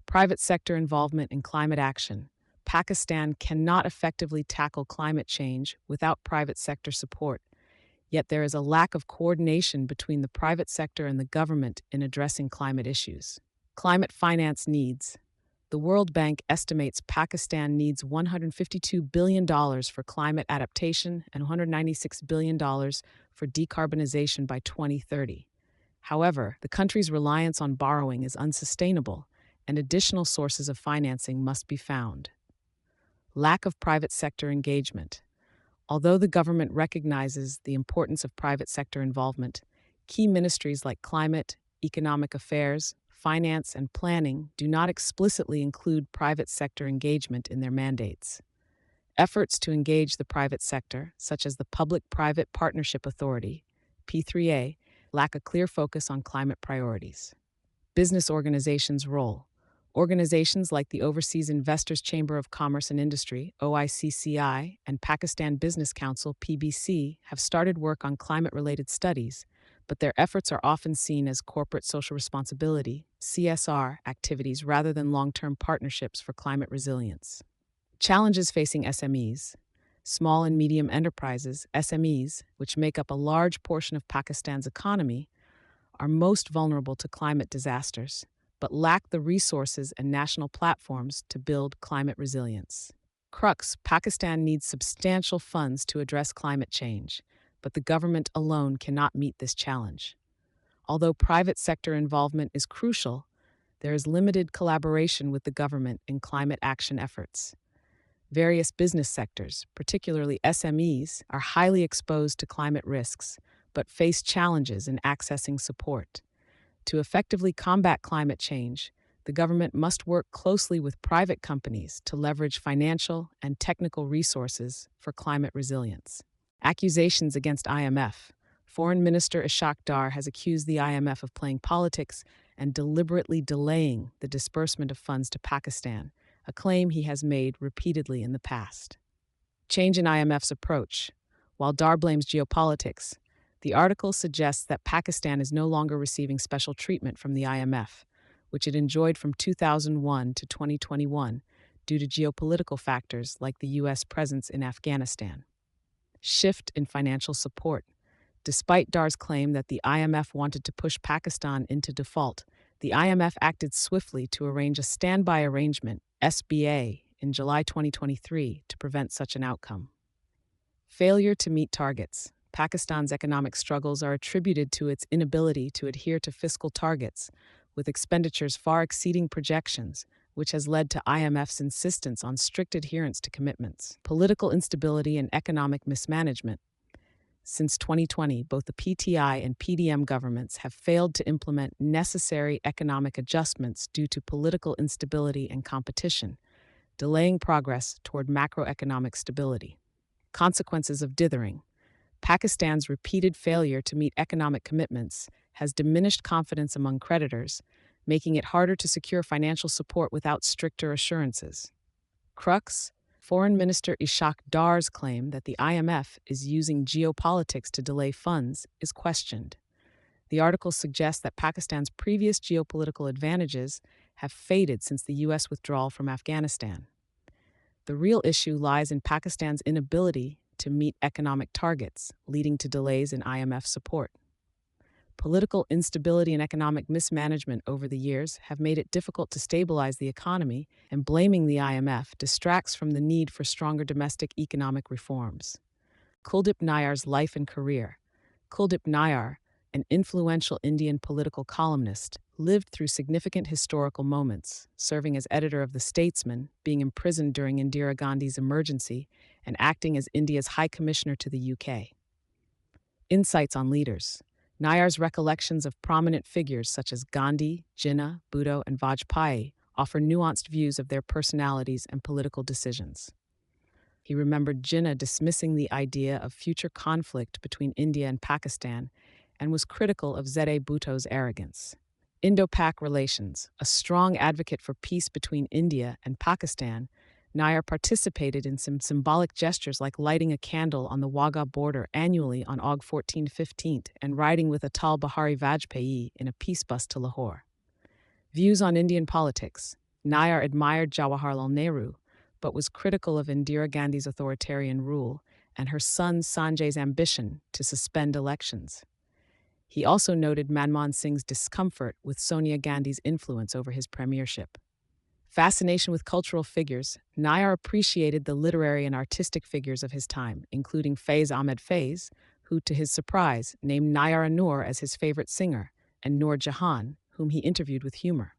Private sector involvement in climate action. Pakistan cannot effectively tackle climate change without private sector support, yet there is a lack of coordination between the private sector and the government in addressing climate issues. Climate finance needs. The World Bank estimates Pakistan needs $152 billion for climate adaptation and $196 billion for decarbonization by 2030. However, the country's reliance on borrowing is unsustainable, and additional sources of financing must be found. Lack of private sector engagement. Although the government recognizes the importance of private sector involvement, key ministries like climate, economic affairs, finance, and planning do not explicitly include private sector engagement in their mandates. Efforts to engage the private sector, such as the Public-Private Partnership Authority, P3A, lack a clear focus on climate priorities. Business organizations' role. Organizations like the Overseas Investors Chamber of Commerce and Industry, OICCI, and Pakistan Business Council, PBC, have started work on climate-related studies, but their efforts are often seen as corporate social responsibility, CSR, activities rather than long-term partnerships for climate resilience. Challenges facing SMEs. Small and medium enterprises, SMEs, which make up a large portion of Pakistan's economy, are most vulnerable to climate disasters, but lack the resources and national platforms to build climate resilience. Crux, Pakistan needs substantial funds to address climate change, but the government alone cannot meet this challenge. Although private sector involvement is crucial, there is limited collaboration with the government in climate action efforts. Various business sectors, particularly SMEs, are highly exposed to climate risks, but face challenges in accessing support. To effectively combat climate change, the government must work closely with private companies to leverage financial and technical resources for climate resilience. Accusations against IMF. Foreign Minister Ishaq Dar has accused the IMF of playing politics and deliberately delaying the disbursement of funds to Pakistan, a claim he has made repeatedly in the past. Change in IMF's approach. While Dar blames geopolitics, the article suggests that Pakistan is no longer receiving special treatment from the IMF, which it enjoyed from 2001 to 2021 due to geopolitical factors like the U.S. presence in Afghanistan. Shift in financial support. Despite Dar's claim that the IMF wanted to push Pakistan into default, the IMF acted swiftly to arrange a standby arrangement, SBA, in July 2023 to prevent such an outcome. Failure to meet targets. Pakistan's economic struggles are attributed to its inability to adhere to fiscal targets, with expenditures far exceeding projections, which has led to IMF's insistence on strict adherence to commitments. Political instability and economic mismanagement. Since 2020, both the PTI and PDM governments have failed to implement necessary economic adjustments due to political instability and competition, delaying progress toward macroeconomic stability. Consequences of dithering. Pakistan's repeated failure to meet economic commitments has diminished confidence among creditors, making it harder to secure financial support without stricter assurances. Crux, Foreign Minister Ishaq Dar's claim that the IMF is using geopolitics to delay funds is questioned. The article suggests that Pakistan's previous geopolitical advantages have faded since the U.S. withdrawal from Afghanistan. The real issue lies in Pakistan's inability to meet economic targets, leading to delays in IMF support. Political instability and economic mismanagement over the years have made it difficult to stabilize the economy, and blaming the IMF distracts from the need for stronger domestic economic reforms. Kuldip Nayar's life and career. Kuldip Nayar, an influential Indian political columnist, lived through significant historical moments, serving as editor of The Statesman, being imprisoned during Indira Gandhi's emergency, and acting as India's High Commissioner to the UK. Insights on leaders. Nayar's recollections of prominent figures such as Gandhi, Jinnah, Bhutto, and Vajpayee offer nuanced views of their personalities and political decisions. He remembered Jinnah dismissing the idea of future conflict between India and Pakistan and was critical of Z.A. Bhutto's arrogance. Indo-Pak relations. A strong advocate for peace between India and Pakistan, Nayar participated in some symbolic gestures like lighting a candle on the Wagah border annually on Aug 14-15 and riding with Atal Bihari Vajpayee in a peace bus to Lahore. Views on Indian politics. Nayar admired Jawaharlal Nehru, but was critical of Indira Gandhi's authoritarian rule and her son Sanjay's ambition to suspend elections. He also noted Manmohan Singh's discomfort with Sonia Gandhi's influence over his premiership. Fascination with cultural figures, Nayar appreciated the literary and artistic figures of his time, including Faiz Ahmed Faiz, who, to his surprise, named Nayar Noor as his favorite singer, and Noor Jahan, whom he interviewed with humor.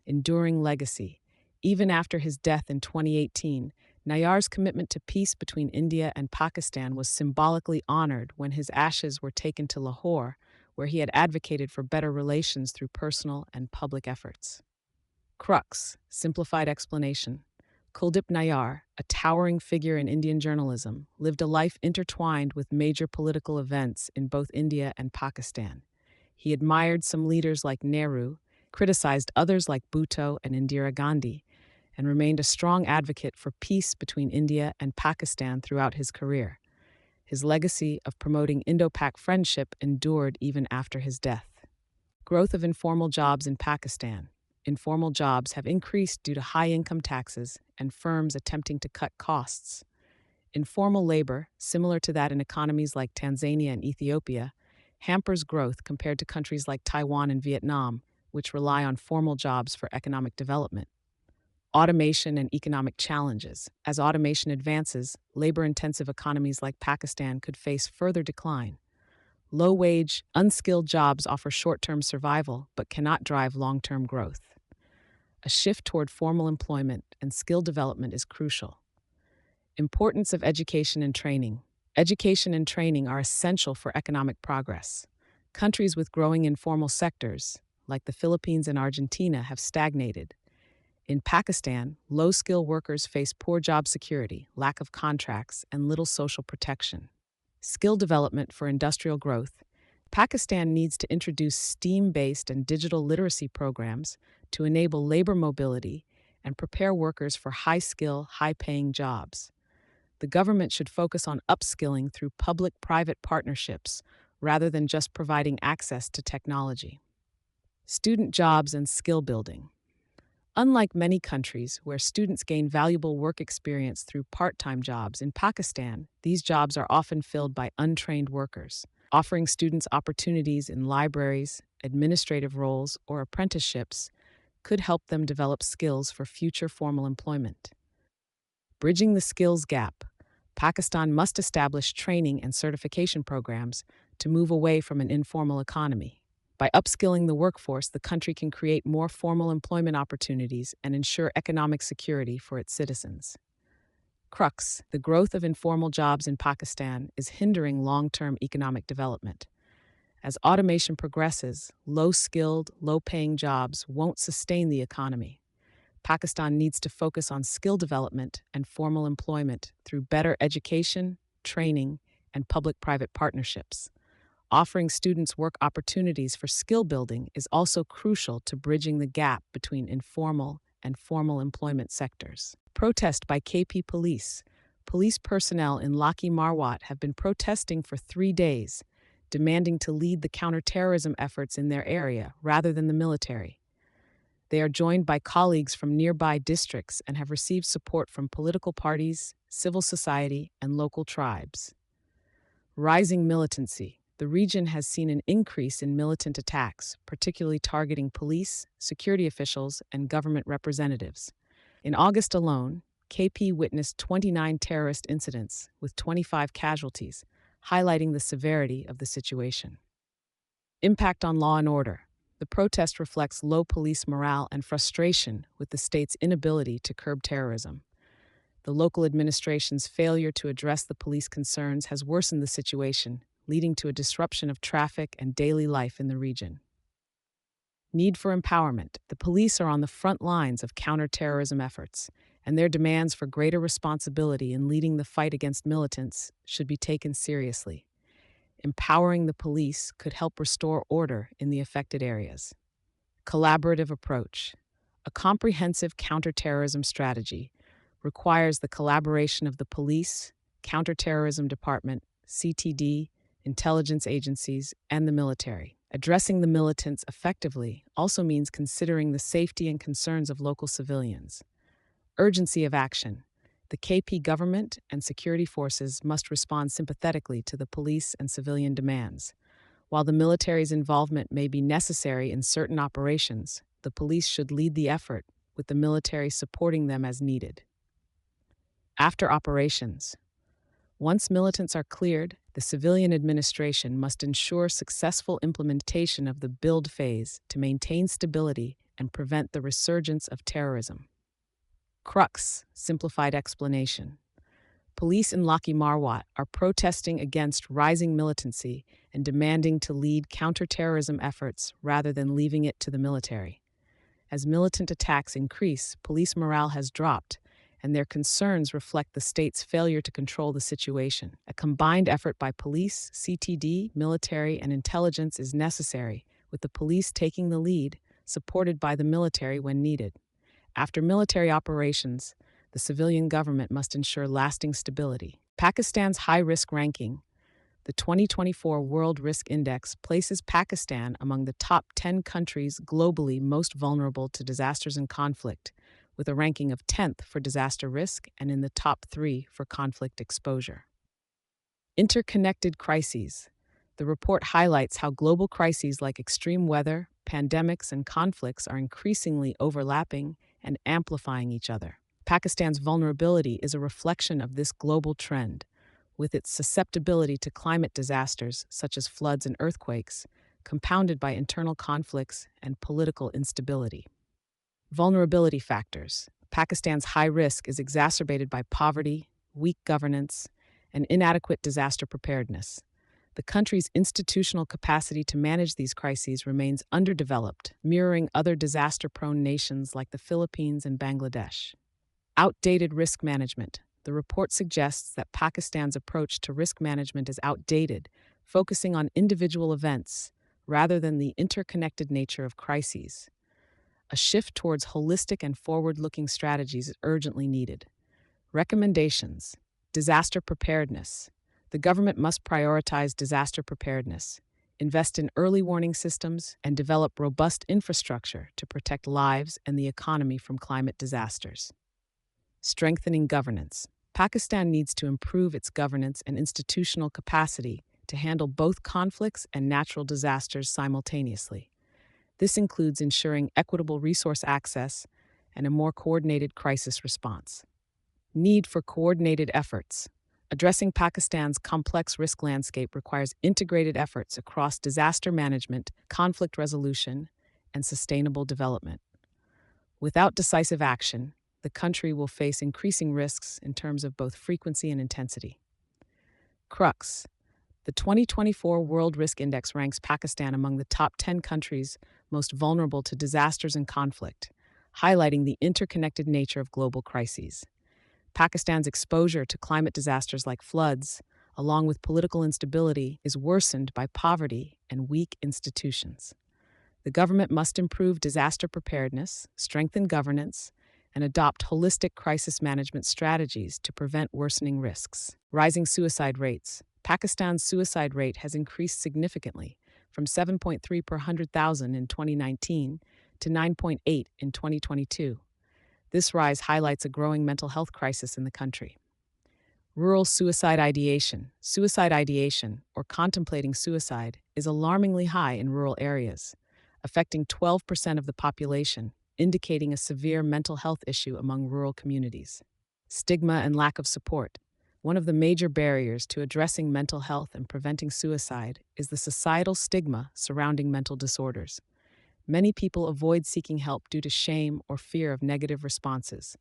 Enduring legacy. Even after his death in 2018, Nayar's commitment to peace between India and Pakistan was symbolically honored when his ashes were taken to Lahore, where he had advocated for better relations through personal and public efforts. Crux, simplified explanation. Kuldip Nayar, a towering figure in Indian journalism, lived a life intertwined with major political events in both India and Pakistan. He admired some leaders like Nehru, criticized others like Bhutto and Indira Gandhi, and remained a strong advocate for peace between India and Pakistan throughout his career. His legacy of promoting Indo-Pak friendship endured even after his death. Growth of informal jobs in Pakistan. Informal jobs have increased due to high income taxes and firms attempting to cut costs. Informal labor, similar to that in economies like Tanzania and Ethiopia, hampers growth compared to countries like Taiwan and Vietnam, which rely on formal jobs for economic development. Automation and economic challenges. As automation advances, labor-intensive economies like Pakistan could face further decline. Low-wage, unskilled jobs offer short-term survival but cannot drive long-term growth. A shift toward formal employment and skill development is crucial. Importance of education and training. Education and training are essential for economic progress. Countries with growing informal sectors, like the Philippines and Argentina, have stagnated. In Pakistan, low-skill workers face poor job security, lack of contracts, and little social protection. Skill development for industrial growth. Pakistan needs to introduce STEAM-based and digital literacy programs to enable labor mobility and prepare workers for high-skill, high-paying jobs. The government should focus on upskilling through public-private partnerships rather than just providing access to technology. Student jobs and skill building. Unlike many countries where students gain valuable work experience through part-time jobs, in Pakistan, these jobs are often filled by untrained workers. Offering students opportunities in libraries, administrative roles, or apprenticeships could help them develop skills for future formal employment. Bridging the skills gap. Pakistan must establish training and certification programs to move away from an informal economy. By upskilling the workforce, the country can create more formal employment opportunities and ensure economic security for its citizens. Crux, the growth of informal jobs in Pakistan is hindering long-term economic development. As automation progresses, low-skilled, low-paying jobs won't sustain the economy. Pakistan needs to focus on skill development and formal employment through better education, training, and public-private partnerships. Offering students work opportunities for skill building is also crucial to bridging the gap between informal and formal employment sectors. Protest by KP Police. Police personnel in Laki Marwat have been protesting for 3 days, demanding to lead the counterterrorism efforts in their area rather than the military. They are joined by colleagues from nearby districts and have received support from political parties, civil society, and local tribes. Rising militancy. The region has seen an increase in militant attacks, particularly targeting police, security officials, and government representatives. In August alone, KP witnessed 29 terrorist incidents, with 25 casualties, highlighting the severity of the situation. Impact on law and order. The protest reflects low police morale and frustration with the state's inability to curb terrorism. The local administration's failure to address the police concerns has worsened the situation, leading to a disruption of traffic and daily life in the region. Need for empowerment. The police are on the front lines of counterterrorism efforts, and their demands for greater responsibility in leading the fight against militants should be taken seriously. Empowering the police could help restore order in the affected areas. Collaborative approach. A comprehensive counterterrorism strategy requires the collaboration of the police, counterterrorism department, CTD, intelligence agencies, and the military. Addressing the militants effectively also means considering the safety and concerns of local civilians. Urgency of action. The KP government and security forces must respond sympathetically to the police and civilian demands. While the military's involvement may be necessary in certain operations, the police should lead the effort, with the military supporting them as needed. After operations. Once militants are cleared, the civilian administration must ensure successful implementation of the build phase to maintain stability and prevent the resurgence of terrorism. Crux, simplified explanation. Police in Laki Marwat are protesting against rising militancy and demanding to lead counterterrorism efforts rather than leaving it to the military. As militant attacks increase, police morale has dropped, and their concerns reflect the state's failure to control the situation. A combined effort by police, CTD, military, and intelligence is necessary, with the police taking the lead, supported by the military when needed. After military operations, the civilian government must ensure lasting stability. Pakistan's high-risk ranking. The 2024 World Risk Index places Pakistan among the top 10 countries globally most vulnerable to disasters and conflict, with a ranking of 10th for disaster risk and in the top 3 for conflict exposure. Interconnected crises. The report highlights how global crises like extreme weather, pandemics, and conflicts are increasingly overlapping and amplifying each other. Pakistan's vulnerability is a reflection of this global trend, with its susceptibility to climate disasters such as floods and earthquakes, compounded by internal conflicts and political instability. Vulnerability factors. Pakistan's high risk is exacerbated by poverty, weak governance, and inadequate disaster preparedness. The country's institutional capacity to manage these crises remains underdeveloped, mirroring other disaster-prone nations like the Philippines and Bangladesh. Outdated risk management. The report suggests that Pakistan's approach to risk management is outdated, focusing on individual events rather than the interconnected nature of crises. A shift towards holistic and forward-looking strategies is urgently needed. Recommendations. Disaster preparedness. The government must prioritize disaster preparedness, invest in early warning systems, and develop robust infrastructure to protect lives and the economy from climate disasters. Strengthening governance. Pakistan needs to improve its governance and institutional capacity to handle both conflicts and natural disasters simultaneously. This includes ensuring equitable resource access and a more coordinated crisis response. Need for coordinated efforts. Addressing Pakistan's complex risk landscape requires integrated efforts across disaster management, conflict resolution, and sustainable development. Without decisive action, the country will face increasing risks in terms of both frequency and intensity. Crux. The 2024 World Risk Index ranks Pakistan among the top 10 countries most vulnerable to disasters and conflict, highlighting the interconnected nature of global crises. Pakistan's exposure to climate disasters like floods, along with political instability, is worsened by poverty and weak institutions. The government must improve disaster preparedness, strengthen governance, and adopt holistic crisis management strategies to prevent worsening risks. Rising suicide rates. Pakistan's suicide rate has increased significantly, from 7.3 per 100,000 in 2019 to 9.8 in 2022. This rise highlights a growing mental health crisis in the country. Rural suicide ideation. Suicide ideation, or contemplating suicide, is alarmingly high in rural areas, affecting 12% of the population, indicating a severe mental health issue among rural communities. Stigma and lack of support. One of the major barriers to addressing mental health and preventing suicide is the societal stigma surrounding mental disorders. Many people avoid seeking help due to shame or fear of negative responses.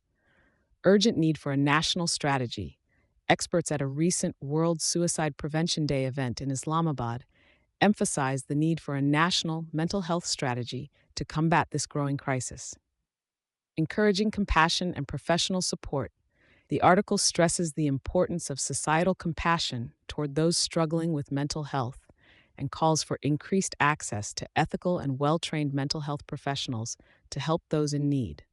Urgent need for a national strategy. Experts at a recent World Suicide Prevention Day event in Islamabad emphasized the need for a national mental health strategy to combat this growing crisis. Encouraging compassion and professional support. The article stresses the importance of societal compassion toward those struggling with mental health and calls for increased access to ethical and well-trained mental health professionals to help those in need.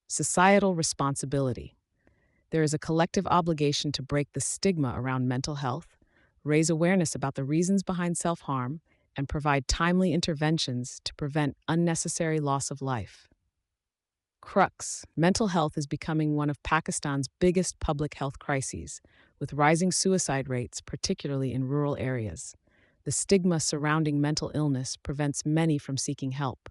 Societal responsibility. There is a collective obligation to break the stigma around mental health, raise awareness about the reasons behind self-harm, and provide timely interventions to prevent unnecessary loss of life. Crux: mental health is becoming one of Pakistan's biggest public health crises, with rising suicide rates, particularly in rural areas. The stigma surrounding mental illness prevents many from seeking help.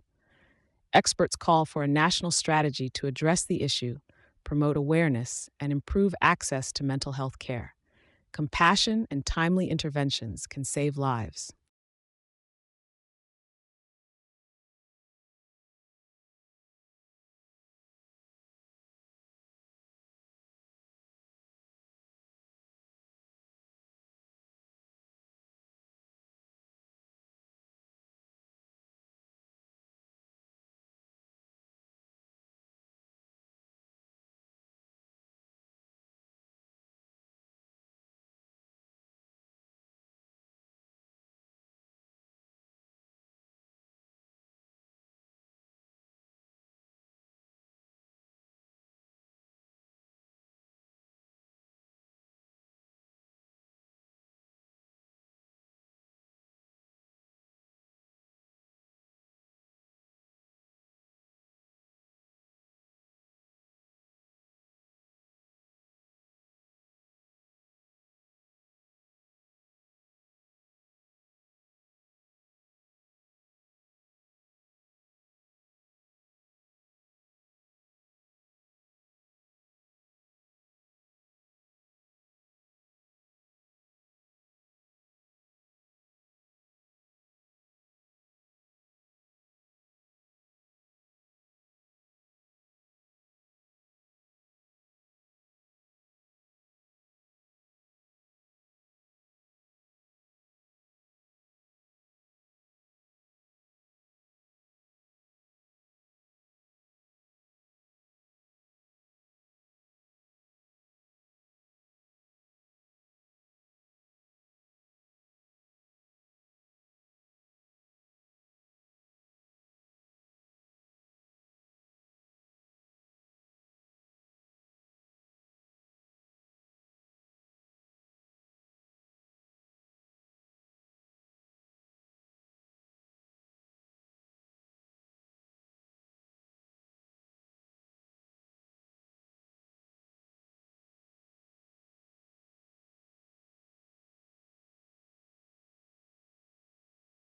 Experts call for a national strategy to address the issue, promote awareness, and improve access to mental health care. Compassion and timely interventions can save lives.